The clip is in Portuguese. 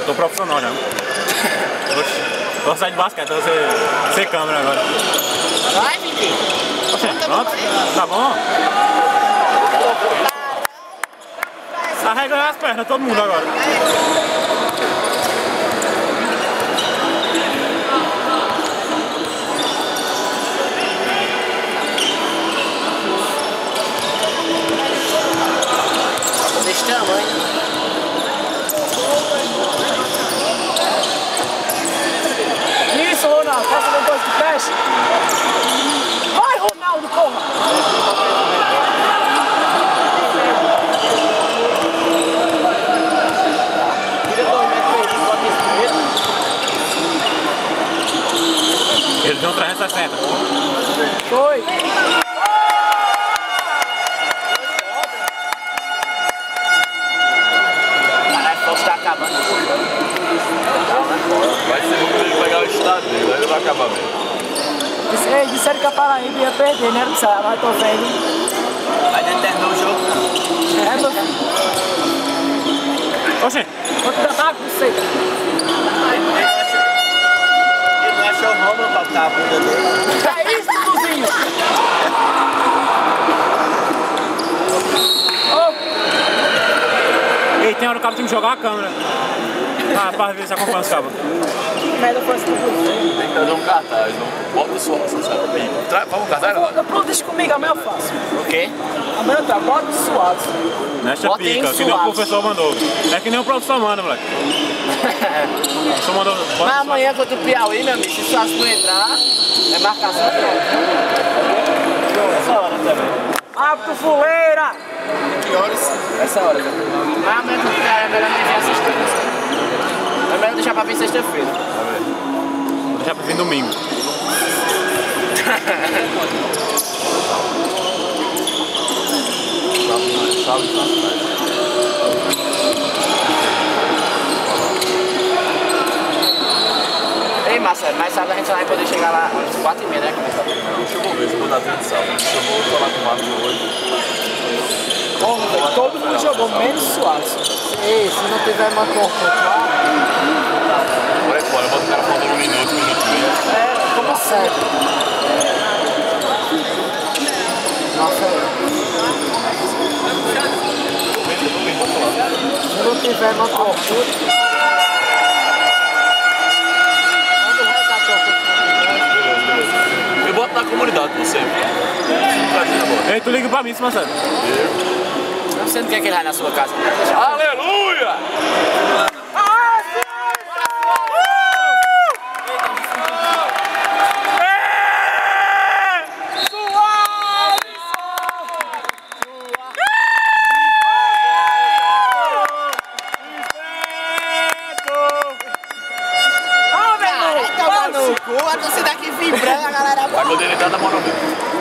tô profissional já. Vou sair de basquete, vou ser câmera agora. Vai, Vicky. Pronto? Tá bom? Carrega as pernas, todo mundo agora. Desse tamanho. Isso, Ronaldo, faça uma coisa que preste. Vai, Ronaldo, porra! Ele deu um 360. Foi! Caralho, o tá acabando. Vai ser bom ele pegar o estado dele, aí ele vai acabar mesmo. Disseram que a Paraíba ia perder, né? Mas tô vendo. Vai determinar o jogo. É, meu filho. Oxê! Vou te dar você. Ele não achou Roma pra botar a bunda dele. É isso, Tuzinho! Ei, tem hora que o cabo tem que jogar a câmera. Ah, pra ver se acompanha os cabos. Que merda foi essa do Tuzinho? Tem que trazer um cartaz, não bota o suor, você sabe? Fala um cartaz, galera. Pronto, deixa comigo, amanhã eu faço. O quê? Amanhã eu trago, bota suados. Nesta Bota em pica, que nem o suave. professor mandou. É que nem o professor manda, moleque. O professor mandou. Mas amanhã contra o Piauí, meu amigo, se o Suaço não entrar, é marcação pronto. Essa hora também. Árbitro fuleira! Que horas? Essa hora também. Mas amanhã contra o Piauí é melhor nem vir assistir. É melhor deixar pra vir sexta-feira. Vou deixar pra vir domingo. Ei, Marcelo, mais sábado a gente só vai poder chegar lá às 4h30, né? Começar a treinar. Deixa eu ver se eu vou dar treino de sábado. Deixa eu vou falar com o Marcos hoje. Todo mundo jogou, menos Suados. Ei, se não tiver uma corporal... Olha fora, bota o cara faltando um minuto e meio. Como sério? Nossa, se não tiver uma corporal... Eu boto na comunidade, você. Ei, tu liga pra mim, Marcelo. Você não quer que ele vai na sua casa? Aleluia! A torcida aqui vibrando, a galera... Vai poder entrar na moral mesmo.